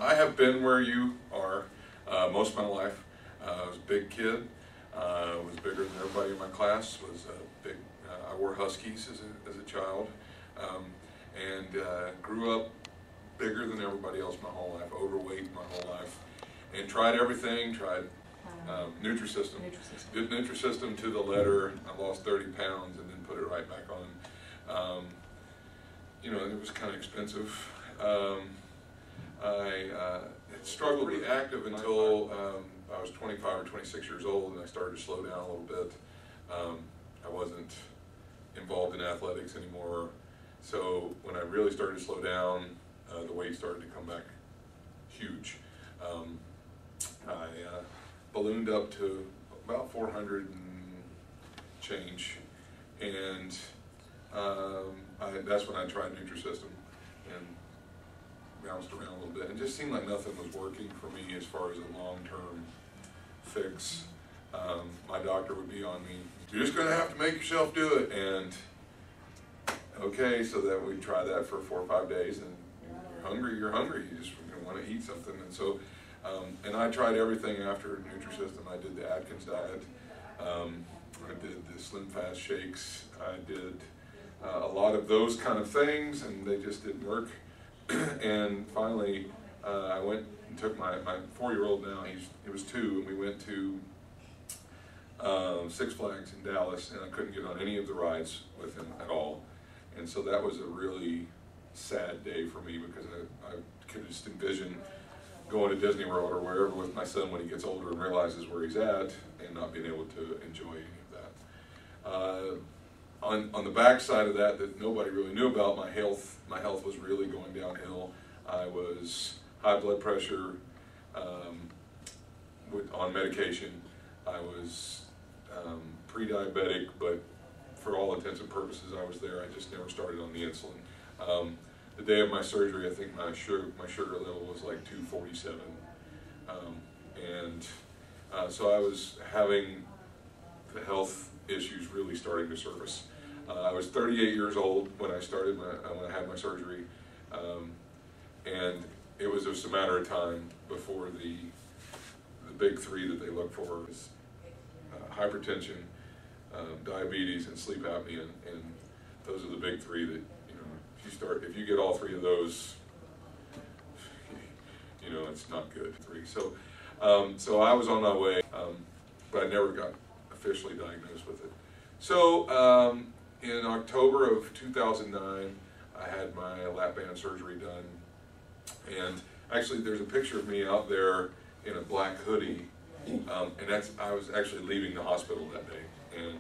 I have been where you are most of my life. I was a big kid. Was bigger than everybody in my class. Was big. I wore Huskies as a child, and grew up bigger than everybody else my whole life. Overweight my whole life, and tried everything. Tried Nutrisystem. Did Nutrisystem to the letter. I lost 30 pounds and then put it right back on. You know, it was kind of expensive. I had struggled to be active until I was 25 or 26 years old, and I started to slow down a little bit. I wasn't involved in athletics anymore, so when I really started to slow down, the weight started to come back huge. I ballooned up to about 400 and change, and that's when I tried Nutrisystem and bounced around a little bit. It just seemed like nothing was working for me as far as a long-term fix. My doctor would be on me, "You're just going to have to make yourself do it." And okay, so that we'd try that for 4 or 5 days, and you're hungry, you just want to eat something. And so, and I tried everything after Nutrisystem. I did the Atkins diet, I did the Slim Fast shakes, I did a lot of those kind of things, and they just didn't work. And finally, I went and took my 4-year-old now, he was 2, and we went to Six Flags in Dallas, and I couldn't get on any of the rides with him at all. And so that was a really sad day for me, because I could just envision going to Disney World or wherever with my son when he gets older and realizes where he's at, and not being able to enjoy any of that. On the back side of that nobody really knew about, my health was really going downhill. I was high blood pressure, on medication. I was pre-diabetic, but for all intents and purposes I was there. I just never started on the insulin. The day of my surgery, I think my sugar level was like 247, and so I was having the health issues really starting to surface. I was 38 years old when I started, when I had my surgery, and it was just a matter of time before the big 3 that they look for is hypertension, diabetes, and sleep apnea, and those are the big 3 that, if you get all 3 of those, it's not good. 3. So I was on my way, but I never got officially diagnosed with it. So in October of 2009, I had my lap band surgery done, and actually there's a picture of me out there in a black hoodie, and I was actually leaving the hospital that day. And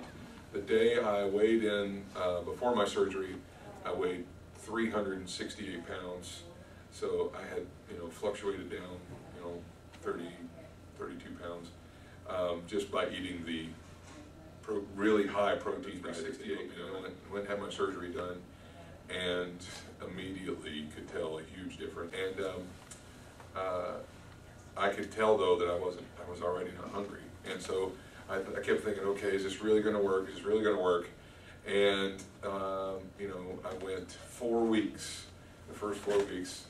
the day I weighed in, before my surgery, I weighed 368 pounds, so I had, fluctuated down, 32 pounds, just by eating the really high protein diet. 68, went and had my surgery done, and immediately could tell a huge difference. And I could tell though that I was already not hungry, and so I kept thinking, okay, is this really going to work? Is this really going to work? And I went 4 weeks. The first 4 weeks,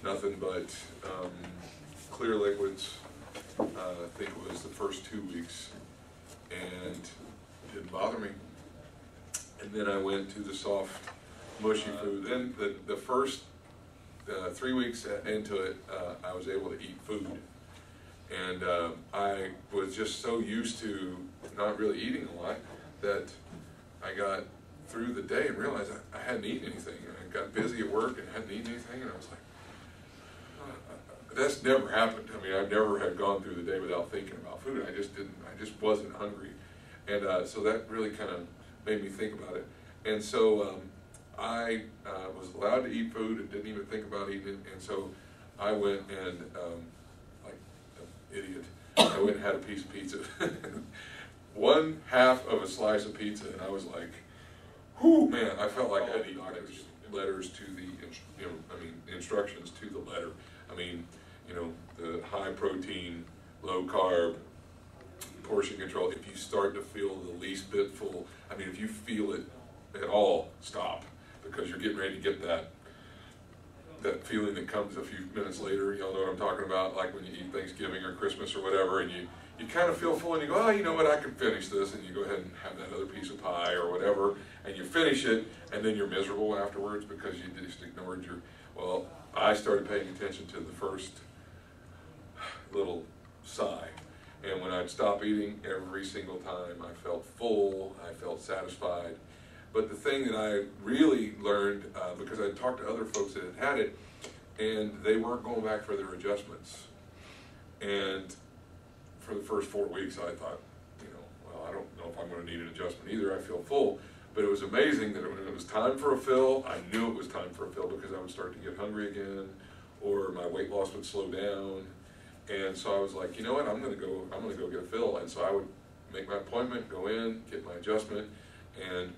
nothing but clear liquids. I think it was the first 2 weeks, and it didn't bother me. And then I went to the soft, mushy food. Then the first 3 weeks into it, I was able to eat food, and I was just so used to not really eating a lot that I got through the day and realized I hadn't eaten anything. I got busy at work and hadn't eaten anything, and I was like, that's never happened. I mean, I never had gone through the day without thinking about food. I just wasn't hungry. And so that really kind of made me think about it. And so I was allowed to eat food and didn't even think about eating it. And so I went and, like an idiot, I went and had a piece of pizza. 1/2 of a slice of pizza, and I was like, whew, man, I felt like I'd eat letters to the, instructions to the letter. I mean, the high protein, low carb, portion control. If you start to feel the least bit full, if you feel it at all, stop, because you're getting ready to get that that feeling that comes a few minutes later. Y'all know what I'm talking about, like when you eat Thanksgiving or Christmas or whatever, and you kind of feel full, and you go, oh, you know what, I can finish this, and you go ahead and have that other piece of pie or whatever, and you finish it, and then you're miserable afterwards because you just ignored your, well, I started paying attention to the first little sigh, and when I'd stop eating, every single time I felt full, I felt satisfied. But the thing that I really learned, because I talked to other folks that had had it, and they weren't going back for their adjustments. And for the first 4 weeks, I thought, you know, well, I don't know if I'm going to need an adjustment either. I feel full. But it was amazing that when it was time for a fill, I knew it was time for a fill because I would start to get hungry again, or my weight loss would slow down. And so I was like, you know what, I'm going to go get a fill. And so I would make my appointment, go in, get my adjustment, and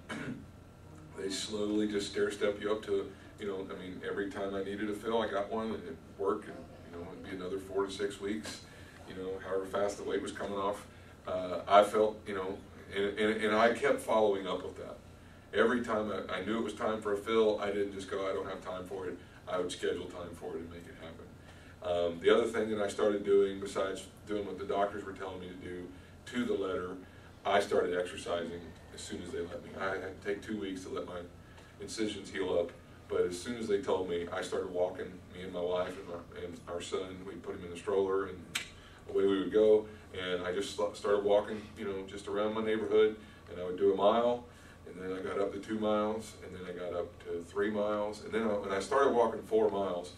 they slowly just stair-step you up to, you know, I mean, every time I needed a fill, I got one, and it worked, and, you know, it'd be another 4 to 6 weeks, you know, however fast the weight was coming off. I felt, you know, and I kept following up with that. Every time I knew it was time for a fill, I didn't just go, I don't have time for it. I would schedule time for it and make it happen. The other thing that I started doing, besides doing what the doctors were telling me to do to the letter, I started exercising as soon as they let me. I had to take 2 weeks to let my incisions heal up, but as soon as they told me, I started walking, me and my wife and our son. We put him in the stroller, and away we would go. And I just started walking, you know, just around my neighborhood, and I would do a mile, and then I got up to 2 miles, and then I got up to 3 miles, and then when I started walking 4 miles,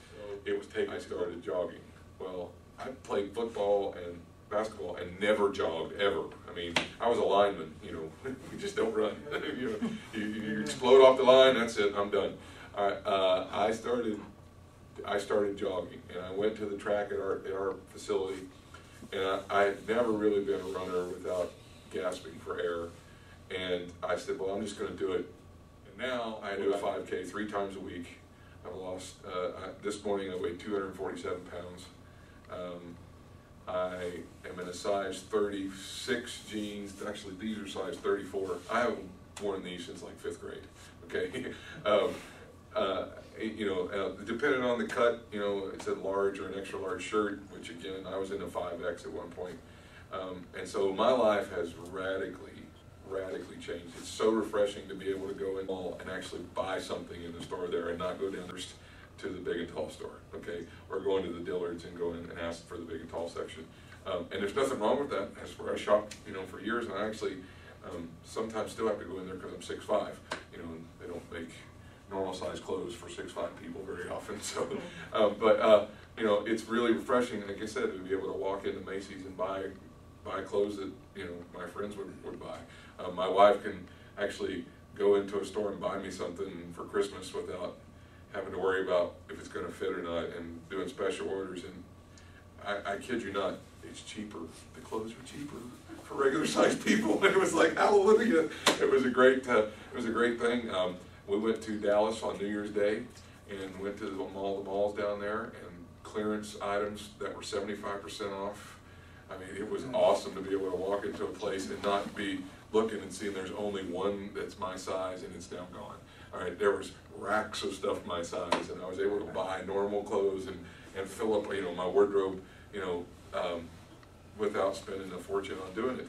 I started jogging. Well, I played football and basketball and never jogged ever. I mean, I was a lineman, you know, you just don't run. You know, you explode off the line, that's it, I'm done. I started jogging, and I went to the track at our facility, and I had never really been a runner without gasping for air. And I said, well, I'm just going to do it. And now I do a 5K 3 times a week. I've lost, this morning I weighed 247 pounds. I am in a size 36 jeans. Actually, these are size 34. I haven't worn these since like 5th grade, okay? You know, depending on the cut, you know, it's a large or an extra large shirt, which again, I was in a 5X at one point. And so my life has radically changed. It's so refreshing to be able to go in the mall and actually buy something in the store there and not go down to the big and tall store, okay? Or going to the Dillard's and go in and ask for the big and tall section. And there's nothing wrong with that. That's where I shopped, you know, for years, and I actually sometimes still have to go in there because I'm 6'5", you know, and they don't make normal size clothes for 6'5" people very often. So, you know, it's really refreshing, like I said, to be able to walk into Macy's and buy clothes that, you know, my friends would buy. My wife can actually go into a store and buy me something for Christmas without having to worry about if it's going to fit or not, and doing special orders. And I kid you not, it's cheaper. The clothes are cheaper for regular sized people. And it was like, hallelujah. It was a great thing. We went to Dallas on New Year's Day and went to the malls down there, and clearance items that were 75% off. I mean, it was awesome to be able to walk into a place and not be looking and seeing there's only one that's my size and it's now gone. All right, there was racks of stuff my size, and I was able to buy normal clothes and fill up, you know, my wardrobe, you know, without spending a fortune on doing it.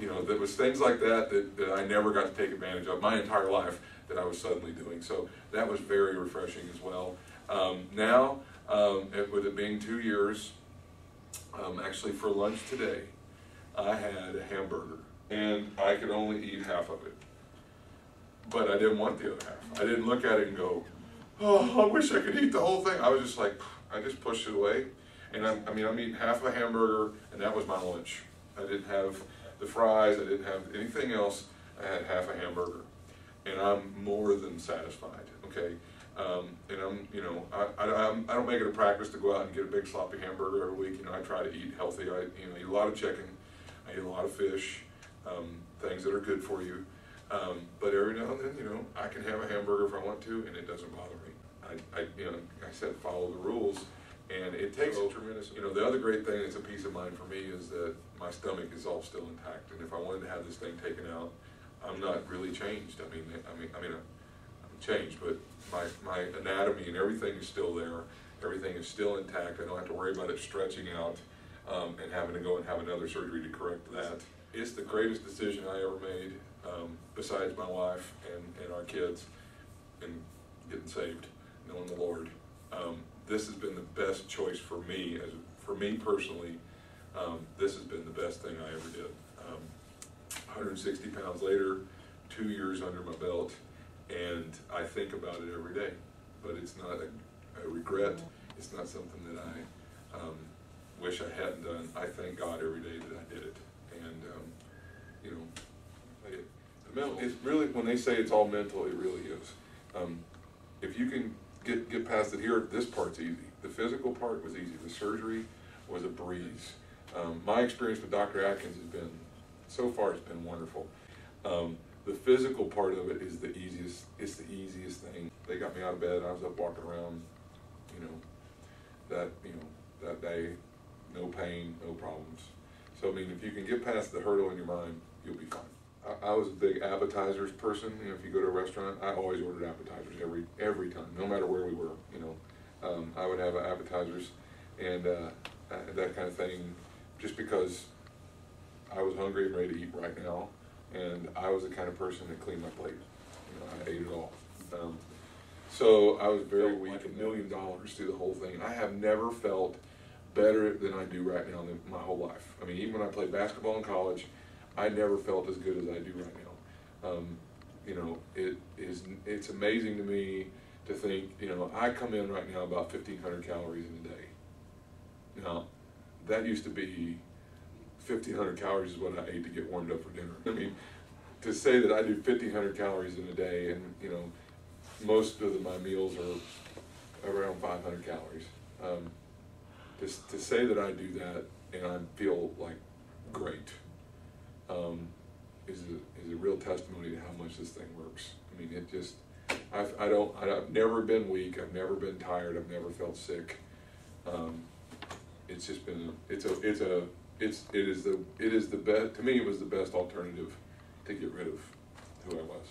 You know, there was things like that I never got to take advantage of my entire life that I was suddenly doing. So that was very refreshing as well. Now, with it being 2 years, actually for lunch today, I had a hamburger, and I could only eat half of it. But I didn't want the other half. I didn't look at it and go, oh, I wish I could eat the whole thing. I was just like, I just pushed it away. And I'm eating half a hamburger, and that was my lunch. I didn't have the fries, I didn't have anything else. I had half a hamburger. And I'm more than satisfied, okay? And I'm, you know, I don't make it a practice to go out and get a big sloppy hamburger every week. You know, I try to eat healthy. I eat a lot of chicken. I eat a lot of fish, things that are good for you. But every now and then, you know, I can have a hamburger if I want to, and it doesn't bother me. You know, like I said, follow the rules, and it takes a tremendous. You know, the other great thing that's a peace of mind for me is that my stomach is all still intact, and if I wanted to have this thing taken out, I'm not really changed. I'm changed, but my anatomy and everything is still there. Everything is still intact. I don't have to worry about it stretching out and having to go and have another surgery to correct that. It's the greatest decision I ever made, besides my wife and our kids and getting saved, knowing the Lord. This has been the best choice for me, for me personally. This has been the best thing I ever did. 160 pounds later, 2 years under my belt, and I think about it every day. But it's not a regret. It's not something that I wish I hadn't done. I thank God every day that I did it. And you know, it's really, when they say it's all mental, it really is. If you can get past it here, this part's easy. The physical part was easy. The surgery was a breeze. My experience with Dr. Atkins has been, so far it's been wonderful. The physical part of it is the easiest. It's the easiest thing. They got me out of bed. I was up walking around, that day, no pain, no problems. So I mean, if you can get past the hurdle in your mind, you'll be fine. I was a big appetizers person. If you go to a restaurant, I always ordered appetizers every time, no matter where we were. I would have appetizers and that kind of thing, just because I was hungry and ready to eat right now, and I was the kind of person that cleaned my plate. I ate it all. So I was very weak, $1 million through the whole thing. I have never felt better than I do right now in my whole life. I mean, even when I played basketball in college, I never felt as good as I do right now. It's amazing to me to think, I come in right now about 1,500 calories in a day. Now, that used to be 1,500 calories is what I ate to get warmed up for dinner. I mean, to say that I do 1,500 calories in a day, and most of my meals are around 500 calories. To say that I do that and I feel like great is a real testimony to how much this thing works. I mean, it just, I've never been weak. I've never been tired. I've never felt sick. It's just been, it is the best, to me it was the best alternative to get rid of who I was.